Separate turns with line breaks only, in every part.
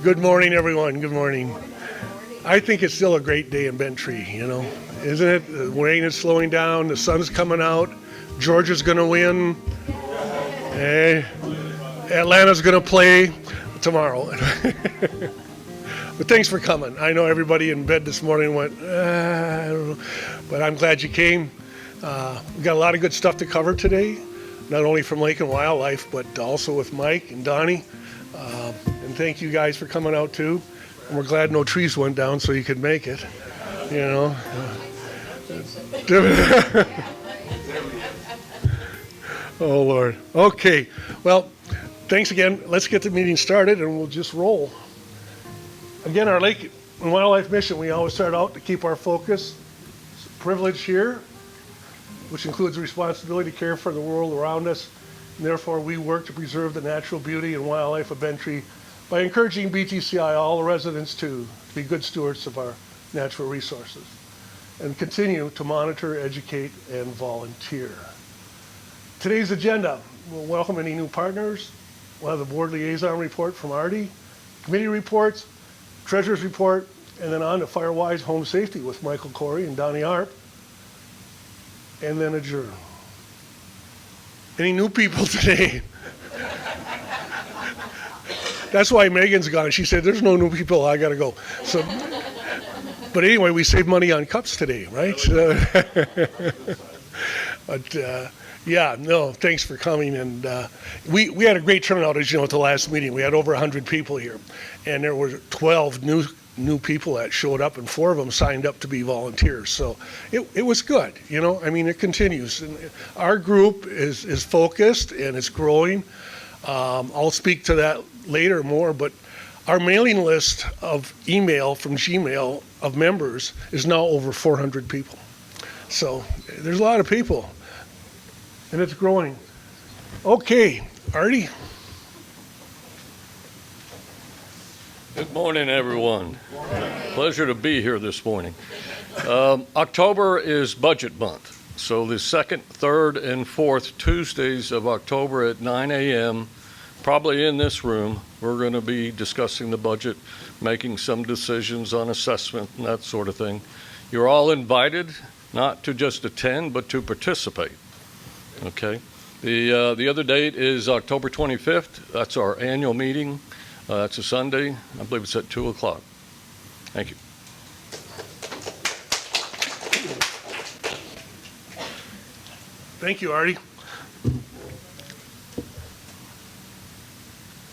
Good morning, everyone. Good morning. I think it's still a great day in Bentry, you know, isn't it? The rain is slowing down. The sun's coming out. Georgia's going to win. Atlanta's going to play tomorrow. But thanks for coming. I know everybody in bed this morning went, I don't know. But I'm glad you came. We've got a lot of good stuff to cover today, not only from Lake and Wildlife, but also with Mike and Donnie. And thank you guys for coming out too. And we're glad no trees went down so you could make it, you know. Oh, Lord. Okay. Well, thanks again. Let's get the meeting started and we'll just roll. Again, our Lake and Wildlife mission, we always start out to keep our focus. It's a privilege here, which includes the responsibility to care for the world around us. And therefore, we work to preserve the natural beauty and wildlife of Bentry by encouraging BTCI, all the residents, to be good stewards of our natural resources and continue to monitor, educate, and volunteer. Today's agenda, we'll welcome any new partners. We'll have the Board Liaison report from Artie, committee reports, Treasurer's report, and then on to FireWise Home Safety with Michael Corey and Donnie Arp, and then adjourn. Any new people today? That's why Megan's gone. She said, there's no new people, I gotta go. So, but anyway, we saved money on cups today, right? But yeah, no, thanks for coming. And we had a great turnout, as you know, at the last meeting. We had over 100 people here. And there were 12 new people that showed up, and 4 of them signed up to be volunteers. So it was good, you know. I mean, it continues. And our group is focused and it's growing. I'll speak to that later more, but our mailing list of email from Gmail of members is now over 400 people. So there's a lot of people, and it's growing. Okay, Artie.
Good morning, everyone. Pleasure to be here this morning. October is budget month, so the second, third, and fourth Tuesdays of October at 9 a.m., probably in this room, we're going to be discussing the budget, making some decisions on assessment and that sort of thing. You're all invited not to just attend, but to participate. Okay. The other date is October 25th. That's our annual meeting. That's a Sunday. I believe it's at 2 o'clock. Thank you.
Thank you, Artie.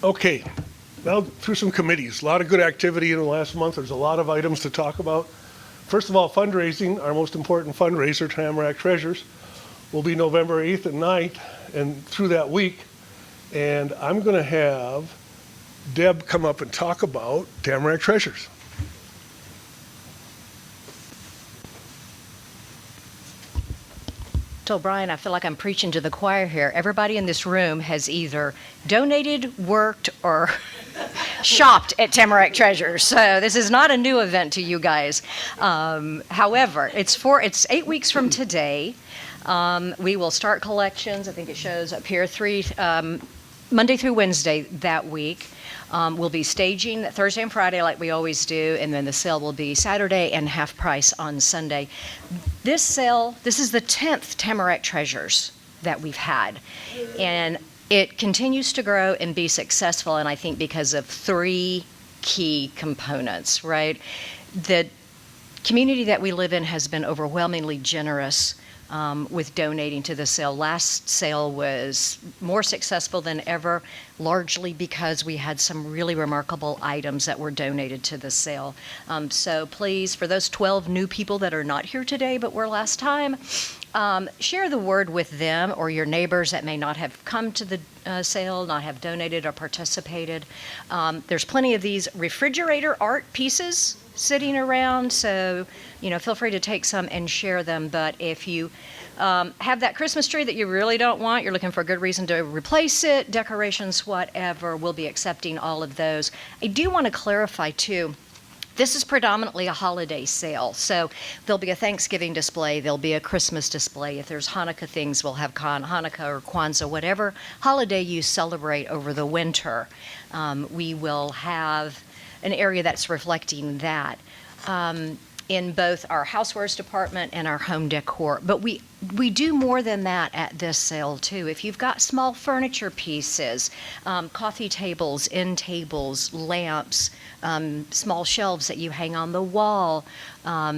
Okay, now through some committees. A lot of good activity in the last month. There's a lot of items to talk about. First of all, fundraising, our most important fundraiser, Tamarack Treasures, will be November 8th and 9th and through that week. And I'm going to have Deb come up and talk about Tamarack Treasures.
So Brian, I feel like I'm preaching to the choir here. Everybody in this room has either donated, worked, or shopped at Tamarack Treasures. So this is not a new event to you guys. However, it's 8 weeks from today. We will start collections. I think it shows up here Monday through Wednesday that week. We'll be staging Thursday and Friday like we always do, and then the sale will be Saturday and half price on Sunday. This sale, this is the 10th Tamarack Treasures that we've had, and it continues to grow and be successful, and I think because of 3 key components, right? The community that we live in has been overwhelmingly generous with donating to the sale. Last sale was more successful than ever, largely because we had some really remarkable items that were donated to the sale. So please, for those 12 new people that are not here today but were last time, share the word with them or your neighbors that may not have come to the sale, not have donated or participated. There's plenty of these refrigerator art pieces sitting around, so feel free to take some and share them. But if you have that Christmas tree that you really don't want, you're looking for a good reason to replace it, decorations, whatever, we'll be accepting all of those. I do want to clarify too, This is predominantly a holiday sale, so there'll be a Thanksgiving display, there'll be a Christmas display. If there's Hanukkah things, we'll have Hanukkah or Kwanzaa, whatever holiday you celebrate over the winter. We will have an area that's reflecting that. In both our housewares department and our home decor. But we do more than that at this sale too. If you've got small furniture pieces, coffee tables, end tables, lamps, small shelves that you hang on the wall,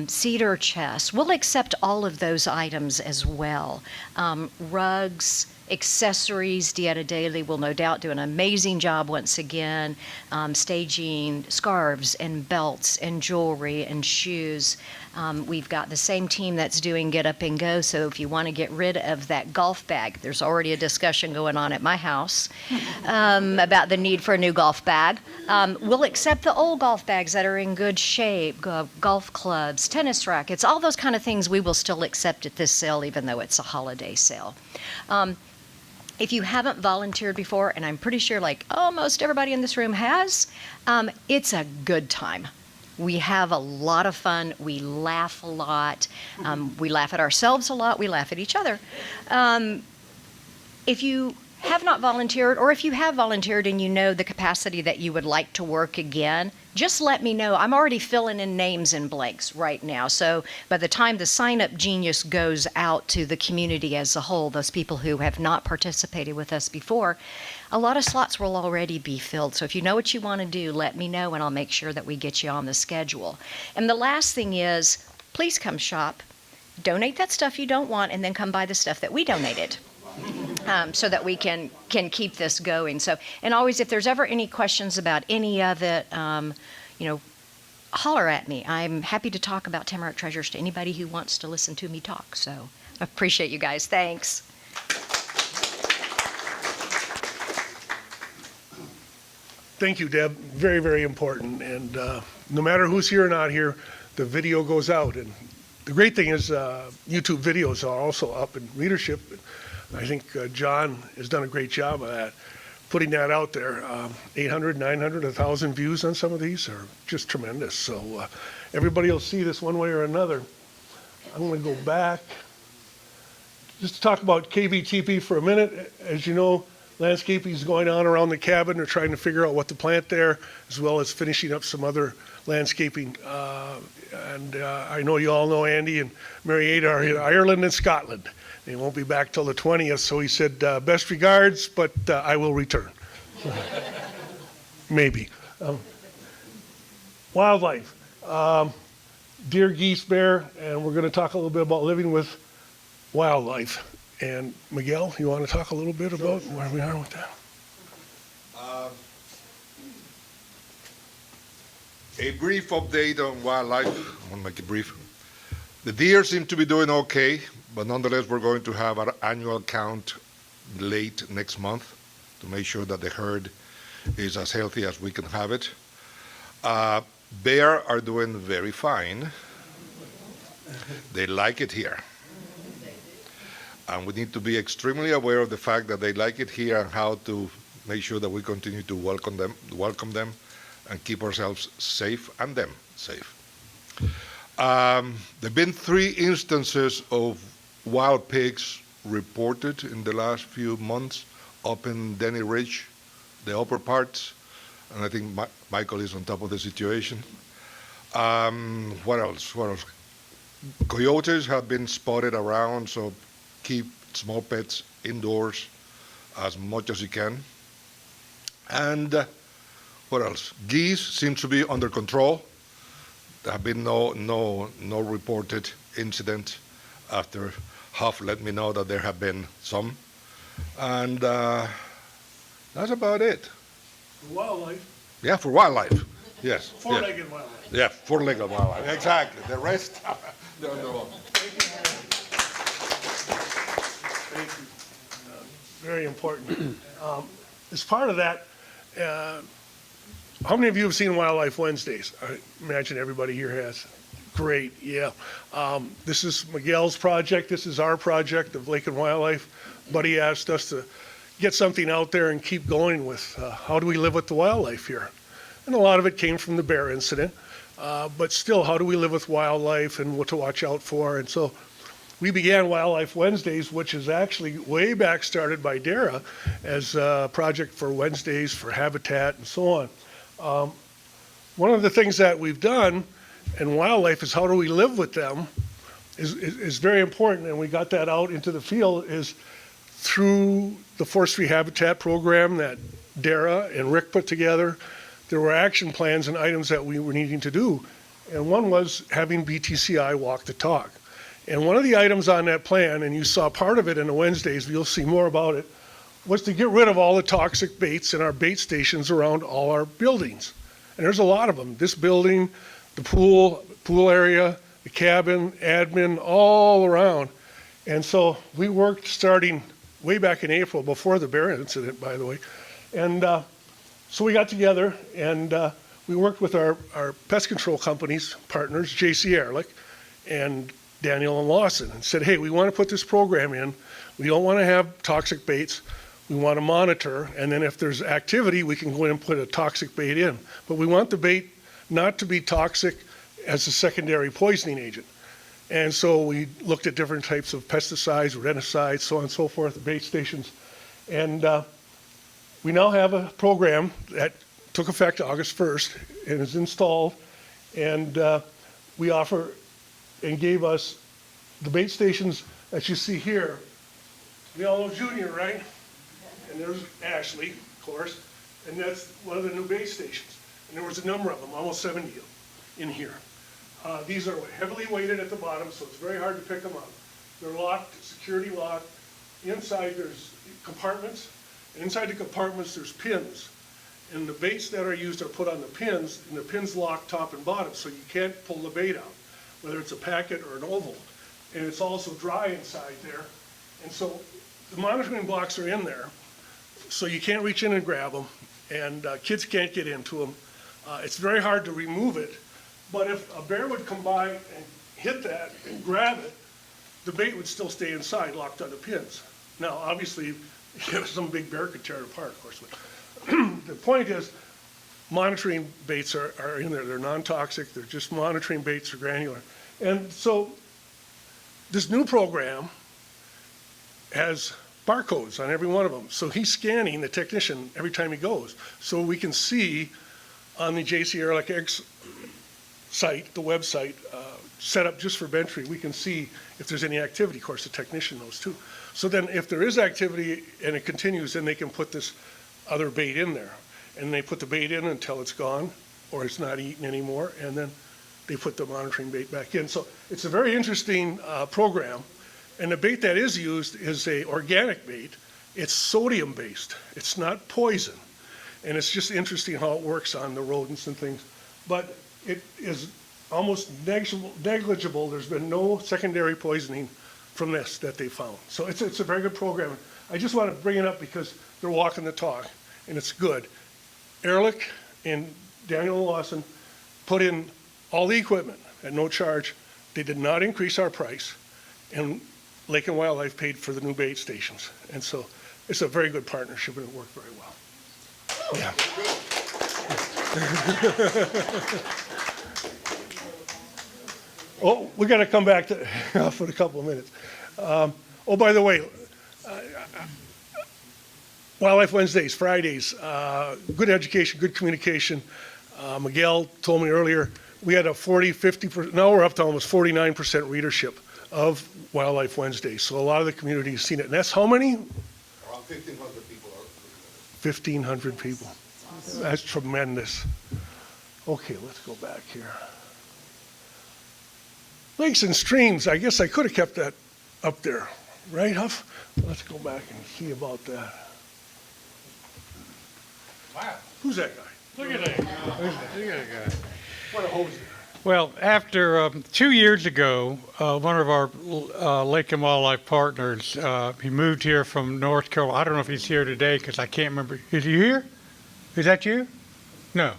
cedar chests, we'll accept all of those items as well. Rugs, accessories, Dieta Daily will no doubt do an amazing job once again, staging scarves and belts and jewelry and shoes. We've got the same team that's doing Get Up and Go, so if you want to get rid of that golf bag, there's already a discussion going on at my house about the need for a new golf bag. We'll accept the old golf bags that are in good shape, golf clubs, tennis rackets, all those kind of things we will still accept at this sale, even though it's a holiday sale. If you haven't volunteered before, and I'm pretty sure like almost everybody in this room has, it's a good time. We have a lot of fun. We laugh a lot. We laugh at ourselves a lot. We laugh at each other. If you have not volunteered, or if you have volunteered and you know the capacity that you would like to work again, just let me know. I'm already filling in names and blanks right now. So by the time the sign-up genius goes out to the community as a whole, those people who have not participated with us before, a lot of slots will already be filled. So if you know what you want to do, let me know and I'll make sure that we get you on the schedule. And the last thing is, please come shop, donate that stuff you don't want, and then come buy the stuff that we donated. So that we can keep this going. So, and always, if there's ever any questions about any of it, holler at me. I'm happy to talk about Tamarack Treasures to anybody who wants to listen to me talk. So, I appreciate you guys. Thanks.
Thank you, Deb. Very, very important. And no matter who's here or not here, the video goes out. And the great thing is YouTube videos are also up in leadership. I think John has done a great job of that, putting that out there. 800, 900, 1,000 views on some of these are just tremendous. So everybody will see this one way or another. I'm going to go back just to talk about KVTP for a minute. As you know, landscaping is going on around the cabin. They're trying to figure out what to plant there, as well as finishing up some other landscaping. I know you all know Andy and Mary Ada are in Ireland and Scotland. They won't be back till the 20th, so he said, best regards, but I will return. Maybe. Wildlife. Deer, geese, bear, and we're going to talk a little bit about living with wildlife. And Miguel, you want to talk a little bit about where we are with that?
A brief update on wildlife. I want to make it brief. The deer seem to be doing okay, but nonetheless, we're going to have our annual count late next month to make sure that the herd is as healthy as we can have it. Bear are doing very fine. They like it here. And we need to be extremely aware of the fact that they like it here and how to make sure that we continue to welcome them and keep ourselves safe and them safe. There have been 3 instances of wild pigs reported in the last few months up in Denny Ridge, the upper parts, and I think Michael is on top of the situation. What else? Coyotes have been spotted around, so keep small pets indoors as much as you can. And what else? Geese seems to be under control. There have been no reported incident after Huff let me know that there have been some. And that's about it.
For wildlife.
Yeah, for wildlife. Yes.
Four-legged wildlife.
Yeah, 4-legged wildlife. Exactly. The rest, don't know.
Thank you. Very important. As part of that, how many of you have seen Wildlife Wednesdays? I imagine everybody here has. Great, yeah. This is Miguel's project. This is our project of Lake and Wildlife. Buddy asked us to get something out there and keep going with how do we live with the wildlife here. And a lot of it came from the bear incident. but still, how do we live with wildlife and what to watch out for? And so we began Wildlife Wednesdays, which is actually way back started by Dara as a project for Wednesdays for habitat and so on. One of the things that we've done in wildlife is how do we live with them is very important, and we got that out into the field is through the forestry habitat program that Dara and Rick put together. There were action plans and items that we were needing to do, and one was having BTCI walk the talk. And one of the items on that plan, and you saw part of it in the Wednesdays, you'll see more about it, was to get rid of all the toxic baits in our bait stations around all our buildings. And there's a lot of them. This building, the pool area, the cabin, admin, all around. And so we worked starting way back in April, before the bear incident, by the way. And so we got together and we worked with our pest control companies, partners, J.C. Ehrlich and Daniel and Lawson, and said, hey, we want to put this program in. We don't want to have toxic baits. We want to monitor, and then if there's activity, we can go in and put a toxic bait in. But we want the bait not to be toxic as a secondary poisoning agent. And so we looked at different types of pesticides, rodenticides, so on and so forth, the bait stations. And we now have a program that took effect August 1st and is installed. And we offer and gave us the bait stations that you see here. We all know Junior, right? And there's Ashley, of course. And that's one of the new bait stations. And there was a number of them, almost 70 of them in here. These are heavily weighted at the bottom, so it's very hard to pick them up. They're locked, security locked. Inside there's compartments, and inside the compartments there's pins. And the baits that are used are put on the pins, and the pins lock top and bottom, so you can't pull the bait out, whether it's a packet or an oval. And it's also dry inside there. And so the monitoring blocks are in there, so you can't reach in and grab them, and kids can't get into them. It's very hard to remove it. But if a bear would come by and hit that and grab it, the bait would still stay inside, locked on the pins. Now, obviously, some big bear could tear it apart, of course. But the point is, monitoring baits are in there. They're non-toxic. They're just monitoring baits for granular. And so this new program has barcodes on every one of them. So he's scanning the technician every time he goes. So we can see on the JC Ehrlich X site, the website, set up just for Bentry, we can see if there's any activity. Of course, the technician knows too. So then if there is activity and it continues, then they can put this other bait in there. And they put the bait in until it's gone or it's not eaten anymore, and then they put the monitoring bait back in. So it's a very interesting program. And the bait that is used is a organic bait. It's sodium based. It's not poison. And it's just interesting how it works on the rodents and things. But it is almost negligible. There's been no secondary poisoning from this that they found. So it's a very good program. I just want to bring it up because they're walking the talk, and it's good. Ehrlich and Daniel Lawson put in all the equipment at no charge. They did not increase our price, and Lake and Wildlife paid for the new bait stations. And so it's a very good partnership, and it worked very well. Yeah. Oh, we got to come back to for a couple of minutes. Oh, by the way, Wildlife Wednesdays, Fridays, good education, good communication. Miguel told me earlier, we had a 50%, now we're up to almost 49% readership of Wildlife Wednesdays. So a lot of the community has seen it. And that's how many?
Around 1,500 people.
1,500 people. That's tremendous. Okay, let's go back here. Lakes and streams, I guess I could have kept that up there, right, Huff? Let's go back and see about that.
Wow.
Who's that guy?
Look at that. Look at that guy.
What a hose.
Well, after 2 years ago, one of our Lake and Wildlife partners, he moved here from North Carolina. I don't know if he's here today because I can't remember. Is he here? Is that you? No.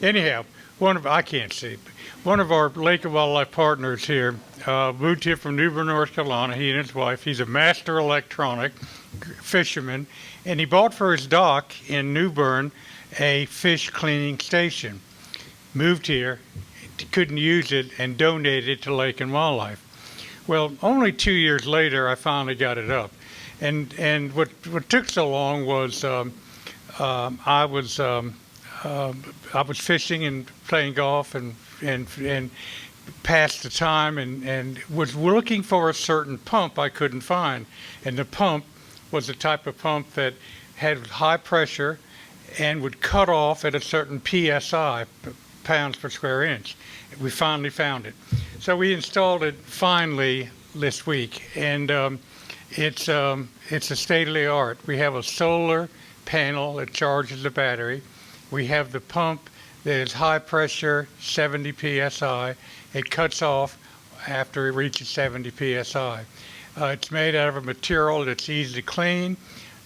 Anyhow, I can't see. One of our Lake and Wildlife partners here moved here from New Bern, North Carolina, he and his wife. He's a master electronic fisherman, and he bought for his dock in New Bern a fish cleaning station. Moved here couldn't use it and donated it to Lake and Wildlife. Well, only 2 years later, I finally got it up. And what took so long was I was fishing and playing golf and passed the time and was looking for a certain pump I couldn't find. And the pump was the type of pump that had high pressure and would cut off at a certain PSI, pounds per square inch. We finally found it. So we installed it finally this week, and it's a state of the art. We have a solar panel that charges the battery. We have the pump that is high pressure, 70 PSI. It cuts off after it reaches 70 PSI. It's made out of a material that's easy to clean.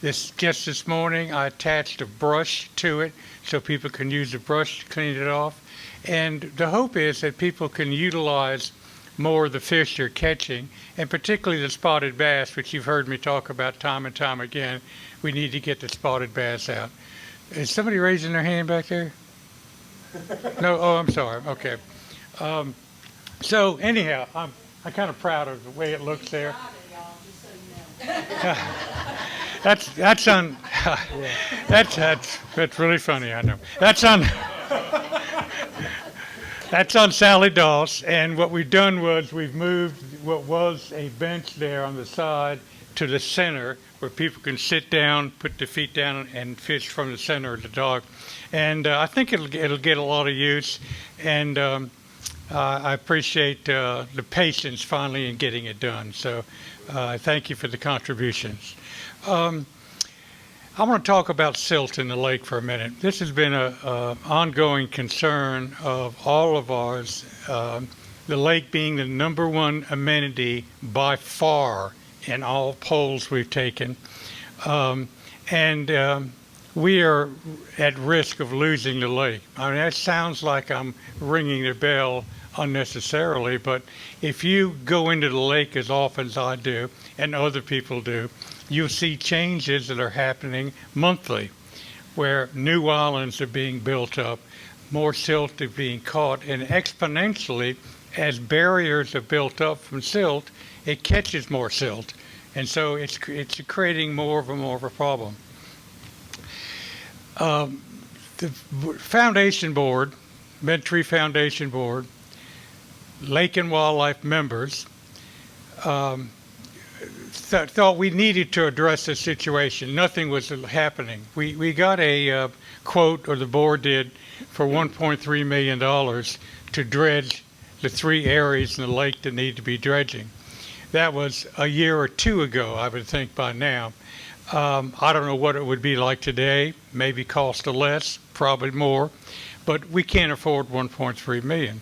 Just this morning, I attached a brush to it so people can use the brush to clean it off. And the hope is that people can utilize more of the fish they're catching, and particularly the spotted bass, which you've heard me talk about time and time again. We need to get the spotted bass out. Is somebody raising their hand back there? No? Oh, I'm sorry. Okay. So anyhow, I'm kind of proud of the way it looks there. That's really funny, I know. That's on Sally Doss, and what we've done was we've moved what was a bench there on the side to the center where people can sit down, put their feet down, and fish from the center of the dock. And I think it'll get a lot of use, and I appreciate the patience finally in getting it done. So thank you for the contributions. I want to talk about silt in the lake for a minute. This has been an ongoing concern of all of ours, the lake being the #1 amenity by far in all polls we've taken. We are at risk of losing the lake. I mean, that sounds like I'm ringing the bell unnecessarily, but if you go into the lake as often as I do, and other people do, you'll see changes that are happening monthly, where new islands are being built up, more silt is being caught, and exponentially, as barriers are built up from silt, it catches more silt. And so it's creating more of a problem. The Foundation Board, Medtree Foundation Board, Lake and Wildlife members thought we needed to address the situation. Nothing was happening. We got a quote, or the board did, for $1.3 million to dredge the 3 areas in the lake that need to be dredging. That was a year or 2 ago, I would think, by now. I don't know what it would be like today. Maybe cost less, probably more, but we can't afford $1.3 million.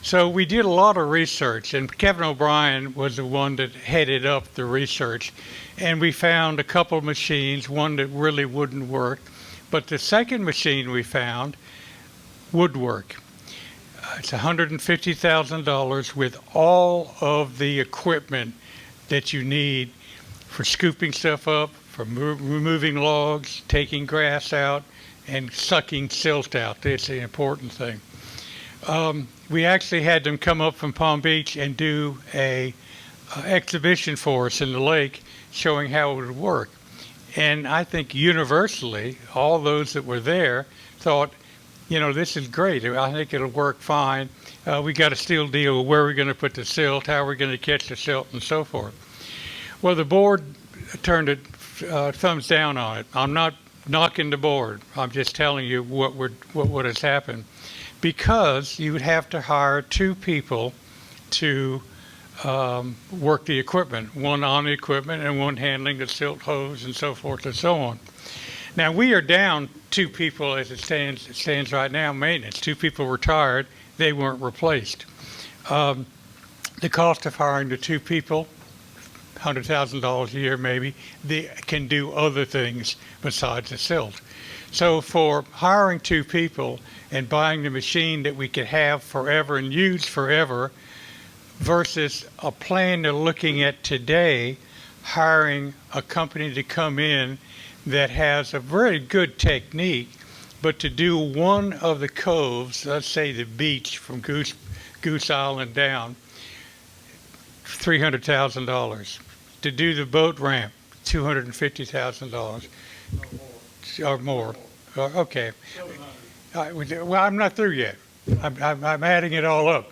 So we did a lot of research, and Kevin O'Brien was the one that headed up the research, and we found a couple of machines, one that really wouldn't work, but the second machine we found would work. It's $150,000 with all of the equipment that you need for scooping stuff up, for removing logs, taking grass out, and sucking silt out. That's the important thing. We actually had them come up from Palm Beach and do a exhibition for us in the lake showing how it would work. And I think universally, all those that were there thought, you know, this is great. I think it'll work fine. We got to still deal with where we're going to put the silt, how we're going to catch the silt, and so forth. Well, the board turned it thumbs down on it. I'm not knocking the board. I'm just telling you what has happened. Because you would have to hire 2 people to work the equipment, one on the equipment and one handling the silt hose and so forth and so on. Now, we are down 2 people as it stands right now, maintenance. 2 people retired. They weren't replaced. The cost of hiring the 2 people, $100,000 a year maybe, they can do other things besides the silt. So for hiring 2 people and buying the machine that we could have forever and use forever versus a plan they're looking at today, hiring a company to come in that has a very good technique, but to do one of the coves, let's say the beach from Goose Goose Island down, $300,000. To do the boat ramp, $250,000 or more. Okay. Well, I'm not through yet. I'm adding it all up.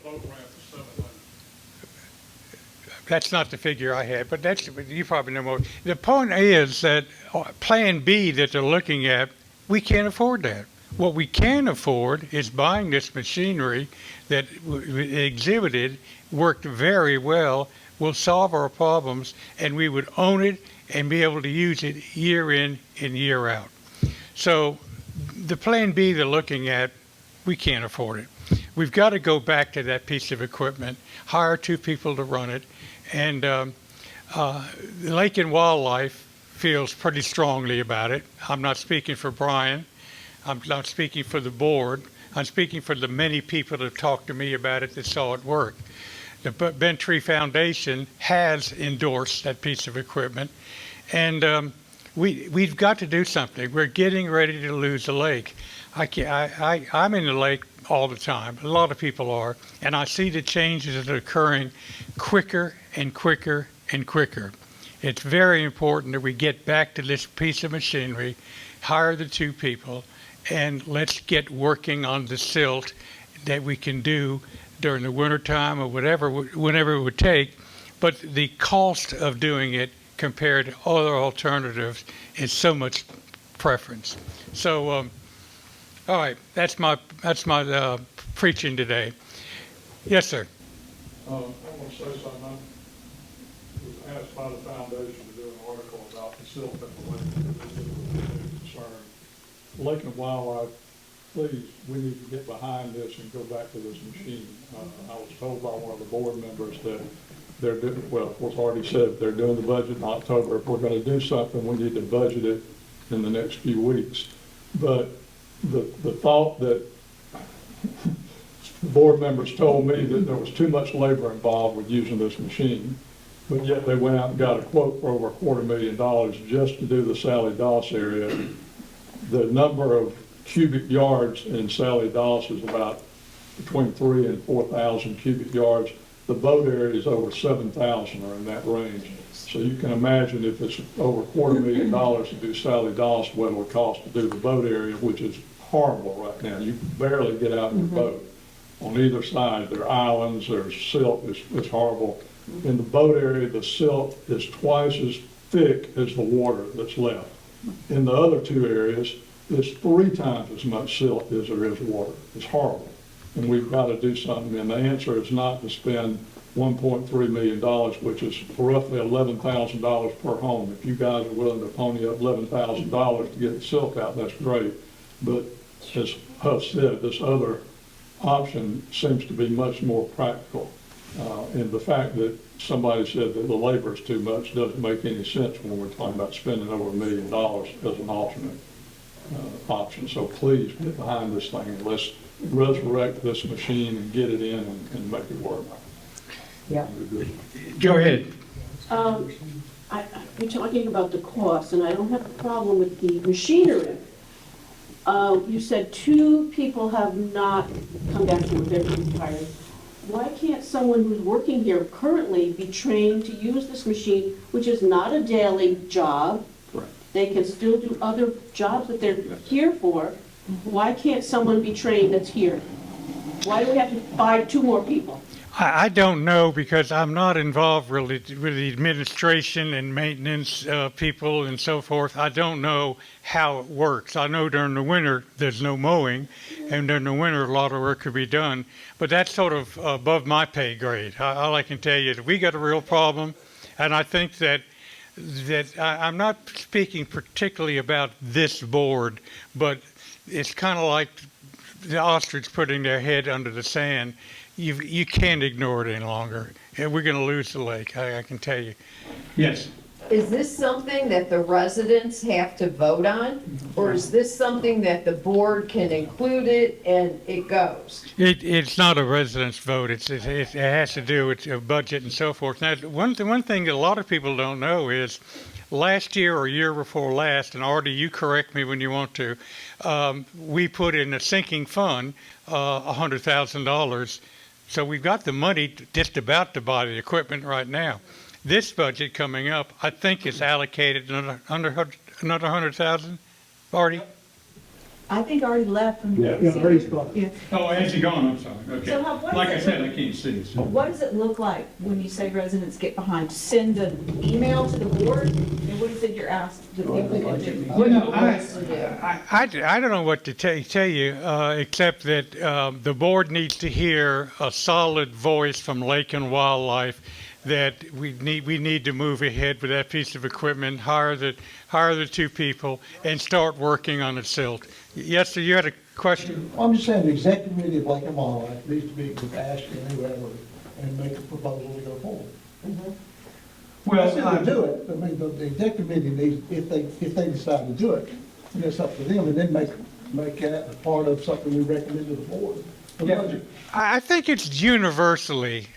That's not the figure I had, but you probably know more. The point is that Plan B that they're looking at, we can't afford that. What we can afford is buying this machinery that exhibited, worked very well, will solve our problems, and we would own it and be able to use it year in and year out. So the Plan B they're looking at, we can't afford it. We've got to go back to that piece of equipment, hire 2 people to run it, and Lake and Wildlife feels pretty strongly about it. I'm not speaking for Brian. I'm not speaking for the board. I'm speaking for the many people that have talked to me about it that saw it work. The Bent Tree Foundation has endorsed that piece of equipment, and we've got to do something. We're getting ready to lose the lake. I'm in the lake all the time. A lot of people are, and I see the changes that are occurring quicker and quicker and quicker. It's very important that we get back to this piece of machinery, hire the 2 people, and let's get working on the silt that we can do during the wintertime or whenever it would take. But the cost of doing it compared to other alternatives is so much preference. So, all right, that's my preaching today. Yes, sir.
I want to say something. I was asked by the foundation to do an article about the silt at the lake. This is a concern. Lake and Wildlife, please, we need to get behind this and go back to this machine. I was told by one of the board members that they're doing, well, it was already said, they're doing the budget in October. If we're going to do something, we need to budget it in the next few weeks. But the thought that the board members told me that there was too much labor involved with using this machine, but yet they went out and got a quote for over $250,000 just to do the Sally Doss area. The number of cubic yards in Sally Doss is about between 3,000 and 4,000 cubic yards. The boat area is over 7,000 or in that range. So you can imagine if it's over $250,000 to do Sally Doss, what it would cost to do the boat area, which is horrible right now. You can barely get out in the boat. On either side, there are islands, there's silt, it's horrible. In the boat area, the silt is twice as thick as the water that's left. In the other 2 areas, it's 3 times as much silt as there is water. It's horrible. And we've got to do something. And the answer is not to spend $1.3 million, which is roughly $11,000 per home. If you guys are willing to pony up $11,000 to get the silt out, that's great. But as Huff said, this other option seems to be much more practical. And the fact that somebody said that the labor is too much doesn't make any sense when we're talking about spending over $1 million as an alternate option. So please get behind this thing and let's resurrect this machine and get it in and make it work.
Yeah.
Go ahead.
You're talking about the cost, and I don't have a problem with the machinery. You said 2 people have not come back to work, they're retired. Why can't someone who's working here currently be trained to use this machine, which is not a daily job?
Correct.
They can still do other jobs that they're here for. Why can't someone be trained that's here? Why do we have to buy 2 more people?
I don't know because I'm not involved really with the administration and maintenance people and so forth. I don't know how it works. I know during the winter there's no mowing, and during the winter a lot of work could be done. But that's sort of above my pay grade. All I can tell you is we got a real problem, and I think that I'm not speaking particularly about this board, but it's kind of like the ostrich putting their head under the sand. You can't ignore it any longer. And we're going to lose the lake, I can tell you. Yes.
Is this something that the residents have to vote on? Or is this something that the board can include it and it goes?
It's not a resident's vote. It has to do with a budget and so forth. Now, one thing that a lot of people don't know is last year or year before last, and Artie, you correct me when you want to, we put in a sinking fund $100,000 So we've got the money just about to buy the equipment right now. This budget coming up, I think is allocated another 100,000, Artie?
I think already left from.
Yeah, Artie's gone.
Yeah.
Oh, has he gone? I'm sorry. Okay.
So what
Like I
is it-
said, I can't see. So.
What does it look like when you say residents get behind? Send an email to the board? And what is it you're asked the people to do?
You know, I don't know what to tell you, except that the board needs to hear a solid voice from Lake and Wildlife that we need to move ahead with that piece of equipment, hire the two people, and start working on the silt. Yes, sir, you had a question?
I'm just saying the executive committee of Lake and Wildlife needs to meet with Ashley and whoever and make a proposal to go forward. I said to do it, I mean, the executive committee needs, if they decide to do it, then it's up to them, and then make that a part of something we recommend to the board. The budget.
I think it's universally,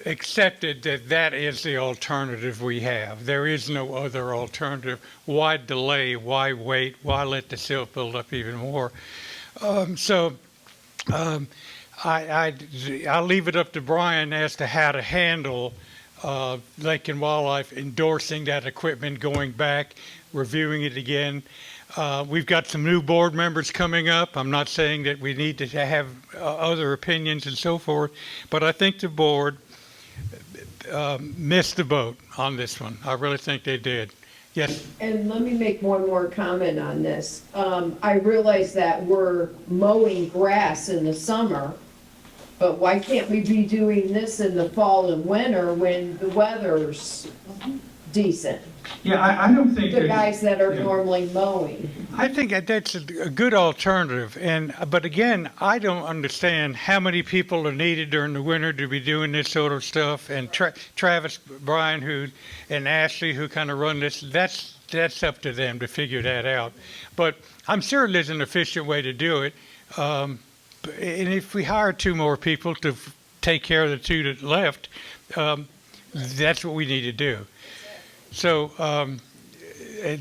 accepted that is the alternative we have. There is no other alternative. Why delay? Why wait? Why let the silt build up even more? I'll leave it up to Brian as to how to handle Lake and Wildlife endorsing that equipment, going back, reviewing it again. We've got some new board members coming up. I'm not saying that we need to have other opinions and so forth, but I think the board missed the boat on this one. I really think they did. Yes?
And let me make one more comment on this. I realize that we're mowing grass in the summer, but why can't we be doing this in the fall and winter when the weather's decent?
Yeah, I don't think
The guys that are normally mowing.
I think that's a good alternative, but again, I don't understand how many people are needed during the winter to be doing this sort of stuff. And Travis, Brian, and Ashley, who kind of run this, that's up to them to figure that out. But I'm sure there's an efficient way to do it. And if we hire two more people to take care of the two that left, that's what we need to do. So,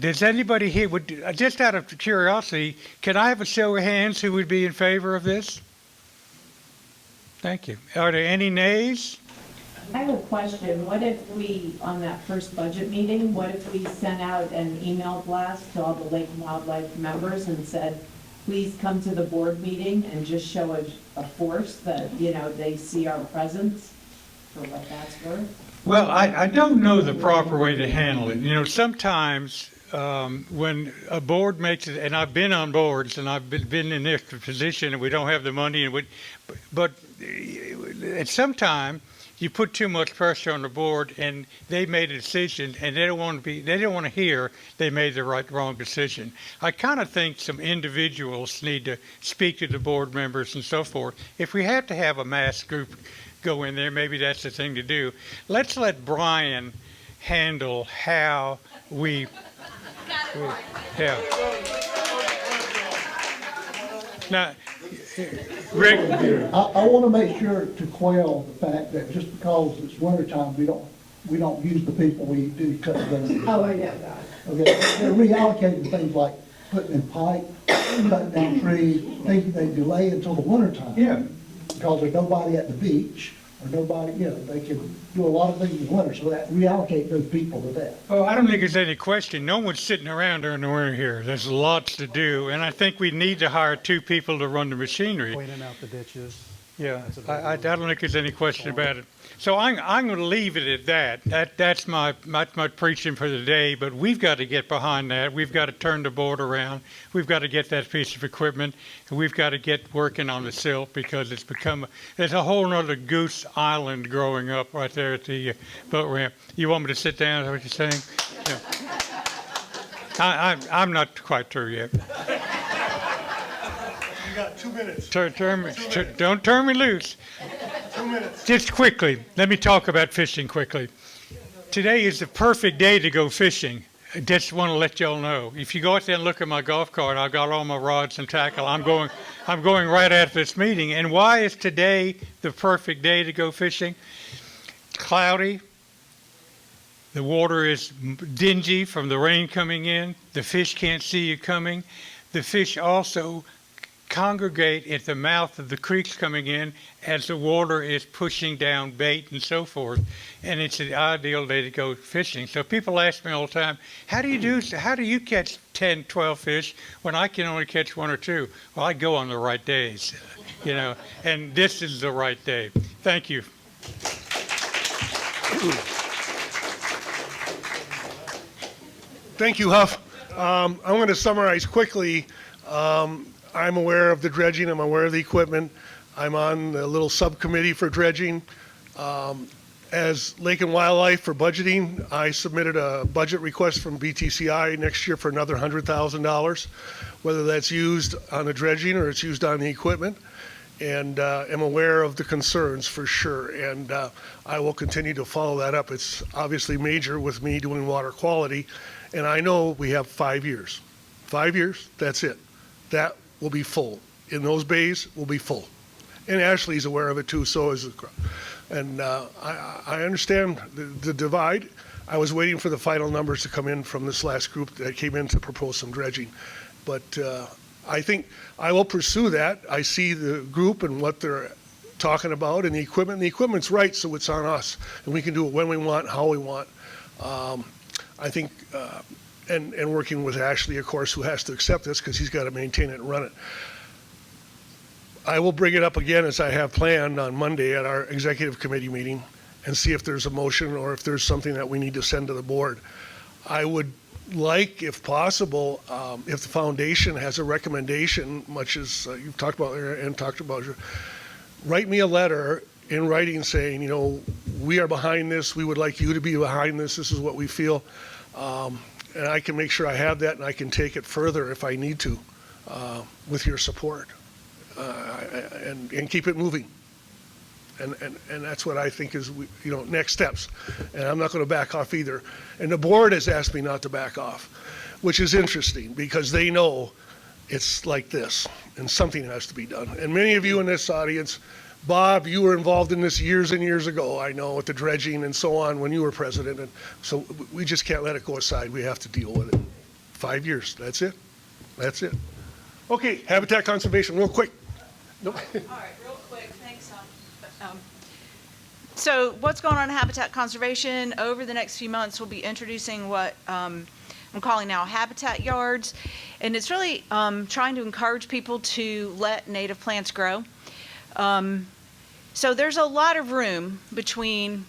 does anybody here, just out of curiosity, can I have a show of hands who would be in favor of this? Thank you. Are there any nays?
I have a question. What if we, on that first budget meeting, what if we sent out an email blast to all the Lake and Wildlife members and said, please come to the board meeting and just show a force that, they see our presence for what that's worth?
Well, I don't know the proper way to handle it. Sometimes when a board makes it, and I've been on boards and I've been in this position and we don't have the money, but at some time you put too much pressure on the board and they made a decision and they don't want to hear they made the wrong decision. I kind of think some individuals need to speak to the board members and so forth. If we have to have a mass group go in there, maybe that's the thing to do. Let's let Brian handle how we yeah. Now, Rick,
I want to make sure to quell the fact that just because it's wintertime, we don't use the people we do cut down.
Oh, I know that.
Okay, they're reallocating things like putting in pipe, cutting down trees, things they delay until the wintertime.
yeah.
Because there's nobody at the beach, or nobody, they can do a lot of things in the winter, so that reallocate those people to that.
Oh, I don't think there's any question. No one's sitting around during the winter here. There's lots to do, and I think we need to hire two people to run the machinery.
Cleaning out the ditches.
Yeah, I don't think there's any question about it. So I'm going to leave it at that. That's my preaching for the day. But we've got to get behind that. We've got to turn the board around. We've got to get that piece of equipment, and we've got to get working on the silt because there's a whole nother goose island growing up right there at the boat ramp. You want me to sit down? Is that what you're saying? Yeah. I'm not quite through yet.
You got 2 minutes.
Don't turn me loose.
2 minutes.
Just quickly, let me talk about fishing quickly. Today is the perfect day to go fishing. I just want to let y'all know. If you go out there and look at my golf cart, I've got all my rods and tackle. I'm going right after this meeting. And why is today the perfect day to go fishing? Cloudy. The water is dingy from the rain coming in. The fish can't see you coming. The fish also congregate at the mouth of the creeks coming in as the water is pushing down bait and so forth. And it's the ideal day to go fishing. So people ask me all the time, how do you catch 10, 12 fish when I can only catch 1 or 2? Well, I go on the right days, you know, and this is the right day. Thank you.
Thank you, Huff. I'm going to summarize quickly. I'm aware of the dredging. I'm aware of the equipment. I'm on a little subcommittee for dredging. As Lake and Wildlife for budgeting, I submitted a budget request from BTCI next year for another $100,000, whether that's used on the dredging or it's used on the equipment. And am aware of the concerns for sure. And I will continue to follow that up. It's obviously major with me doing water quality. And I know we have 5 years. 5 years, that's it. That will be full. In those bays, will be full. And Ashley's aware of it too, so is the crowd. And I understand the divide. I was waiting for the final numbers to come in from this last group that came in to propose some dredging. But I think I will pursue that. I see the group and what they're talking about and the equipment. The equipment's right, so it's on us. And we can do it when we want, how we want. I think, and working with Ashley, of course, who has to accept this because he's got to maintain it and run it. I will bring it up again as I have planned on Monday at our executive committee meeting and see if there's a motion or if there's something that we need to send to the board. I would like, if possible, if the foundation has a recommendation, much as you've talked about and talked about, write me a letter in writing saying, you know, we are behind this. We would like you to be behind this. This is what we feel. And I can make sure I have that and I can take it further if I need to with your support and keep it moving. And that's what I think is, you know, next steps. And I'm not going to back off either. And the board has asked me not to back off, which is interesting because they know it's like this and something has to be done. And many of you in this audience, Bob, you were involved in this years and years ago, I know, with the dredging and so on when you were president. And so we just can't let it go aside. We have to deal with it. 5 years, that's it. That's it. Okay, habitat conservation, real quick. Nope.
All right, real quick, thanks. So what's going on in habitat conservation? Over the next few months, we'll be introducing what I'm calling now habitat yards. And it's really trying to encourage people to let native plants grow. So there's a lot of room between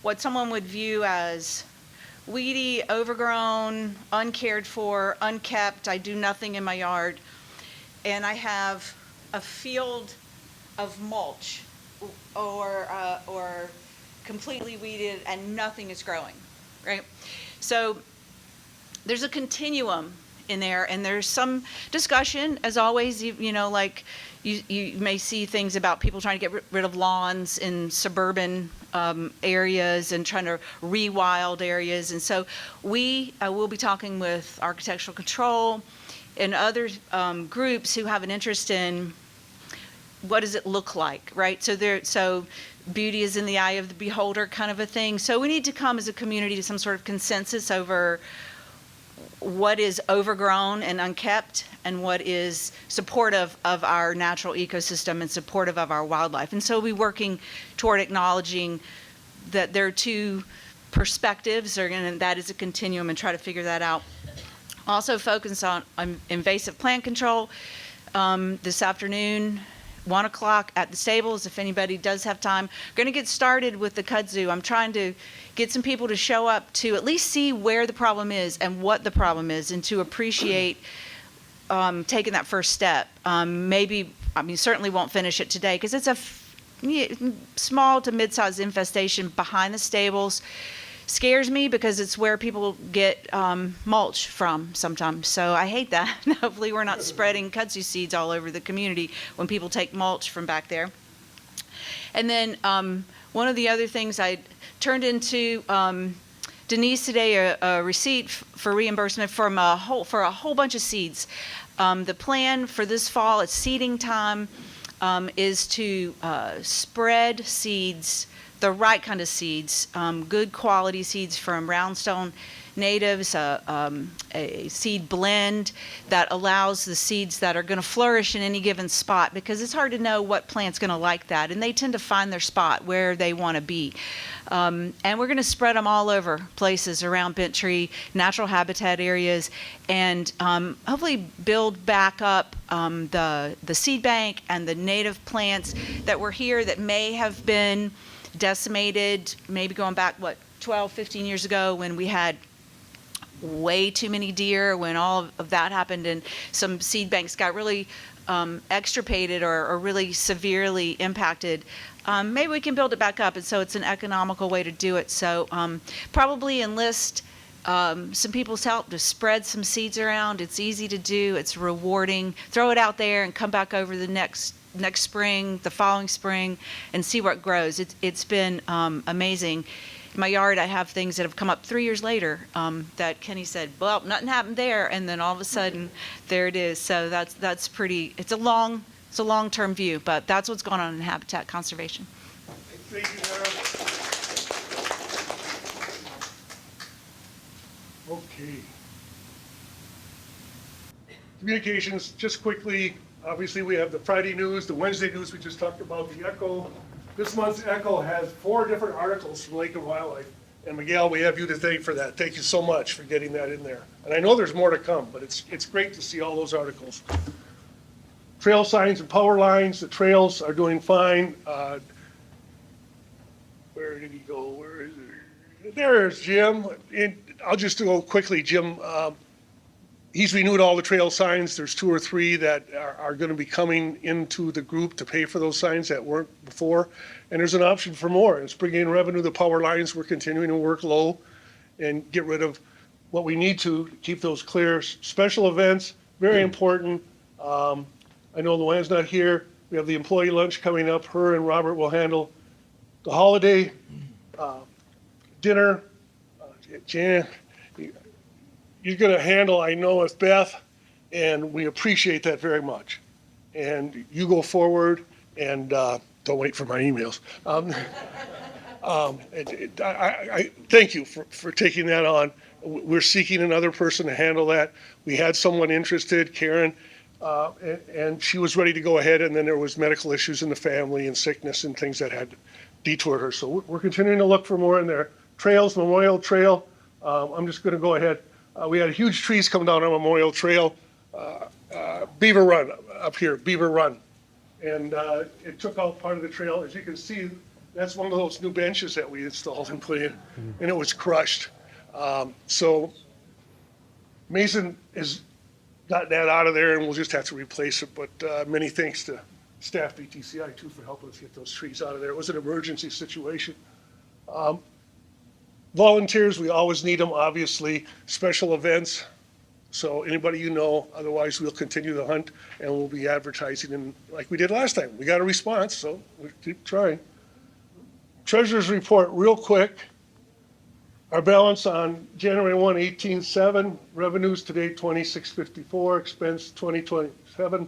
what someone would view as weedy, overgrown, uncared for, unkept, I do nothing in my yard, and I have a field of mulch or completely weeded and nothing is growing, right? So there's a continuum in there, and there's some discussion, as always, you know, like you may see things about people trying to get rid of lawns in suburban areas and trying to rewild areas. And so we will be talking with Architectural Control and other groups who have an interest in what does it look like, right? So beauty is in the eye of the beholder kind of a thing. So we need to come as a community to some sort of consensus over what is overgrown and unkept and what is supportive of our natural ecosystem and supportive of our wildlife. And so we're working toward acknowledging that there are two perspectives, and that is a continuum, and try to figure that out. Also focus on invasive plant control this afternoon, 1 o'clock at the stables, if anybody does have time. We're going to get started with the kudzu. I'm trying to get some people to show up to at least see where the problem is and what the problem is, and to appreciate taking that first step. Maybe, I mean, certainly won't finish it today because it's a small to mid-sized infestation behind the stables. Scares me because it's where people get mulch from sometimes. So I hate that. Hopefully we're not spreading kudzu seeds all over the community when people take mulch from back there. And then one of the other things I turned into Denise today a receipt for reimbursement from for a whole bunch of seeds. The plan for this fall, it's seeding time, is to spread seeds the right kind of seeds, good quality seeds from Roundstone Natives, a seed blend that allows the seeds that are going to flourish in any given spot, because it's hard to know what plant's going to like that, and they tend to find their spot where they want to be. And we're going to spread them all over places around Bent Tree, natural habitat areas, and hopefully build back up the seed bank and the native plants that were here that may have been decimated, maybe going back, 12, 15 years ago when we had way too many deer, when all of that happened and some seed banks got really extirpated or really severely impacted. Maybe we can build it back up, and so it's an economical way to do it. So probably enlist some people's help to spread some seeds around. It's easy to do. It's rewarding. Throw it out there and come back over the next spring, the following spring, and see what grows. It's been amazing. In my yard, I have things that have come up 3 years later that Kenny said, well, nothing happened there, and then all of a sudden, there it is. So that's pretty. It's a long-term view, but that's what's going on in habitat conservation.
Thank you, Darrell. Okay. Communications, just quickly, obviously we have the Friday news, the Wednesday news we just talked about, the Echo. This month's Echo has 4 different articles from Lake and Wildlife. And Miguel, we have you to thank for that. Thank you so much for getting that in there. And I know there's more to come, but it's great to see all those articles. Trail signs and power lines, the trails are doing fine. Where did he go? Where is it? There's Jim. And I'll just go quickly, Jim. He's renewed all the trail signs. There's 2 or 3 that are going to be coming into the group to pay for those signs that weren't before. And there's an option for more. It's bringing in revenue. The power lines, we're continuing to work low and get rid of what we need to keep those clear. Special events, very important. I know Luann's not here. We have the employee lunch coming up. Her and Robert will handle the holiday dinner. Jan, you're going to handle, I know, with Beth, and we appreciate that very much. And you go forward, and don't wait for my emails. I thank you for taking that on. We're seeking another person to handle that. We had someone interested, Karen, and she was ready to go ahead, and then there was medical issues in the family and sickness and things that had detoured her. So we're continuing to look for more in there. Trails, Memorial Trail, I'm just going to go ahead. We had huge trees come down on Memorial Trail, Beaver Run up here, Beaver Run. And it took out part of the trail. As you can see, that's one of those new benches that we installed and put in, and it was crushed. So Mason has got that out of there, and we'll just have to replace it. But many thanks to staff BTCI too for helping us get those trees out of there. It was an emergency situation. Volunteers, we always need them, obviously. Special events, so anybody you know, otherwise we'll continue the hunt and we'll be advertising, and like we did last time. We got a response, so we keep trying. Treasurer's report, real quick. Our balance on January 1, 18.7, revenues today 26.54, expense 20.27,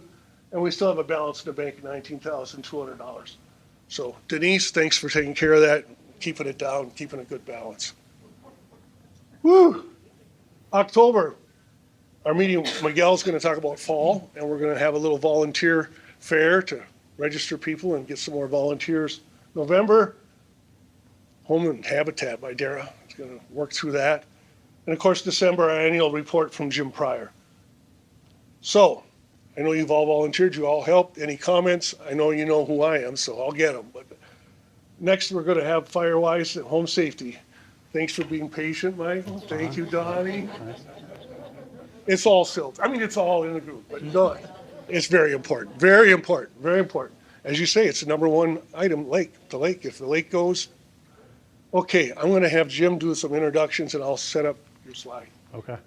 and we still have a balance in the bank of $19,200. So Denise, thanks for taking care of that, keeping it down, keeping a good balance. Woo! October, our meeting, Miguel's going to talk about fall, and we're going to have a little volunteer fair to register people and get some more volunteers. November, Home and Habitat by Dara. It's going to work through that. And of course, December, our annual report from Jim Pryor. So, I know you've all volunteered, you all helped. Any comments? I know you know who I am, so I'll get them. But next, we're going to have FireWise and Home Safety. Thanks for being patient, Michael. Thank you, Donnie. It's all Silt. I mean, it's all in the group, but no, it's very important, very important, very important. As you say, it's the number 1 item, the lake. If the lake goes, okay, I'm going to have Jim do some introductions, and I'll set up your slide.
Okay.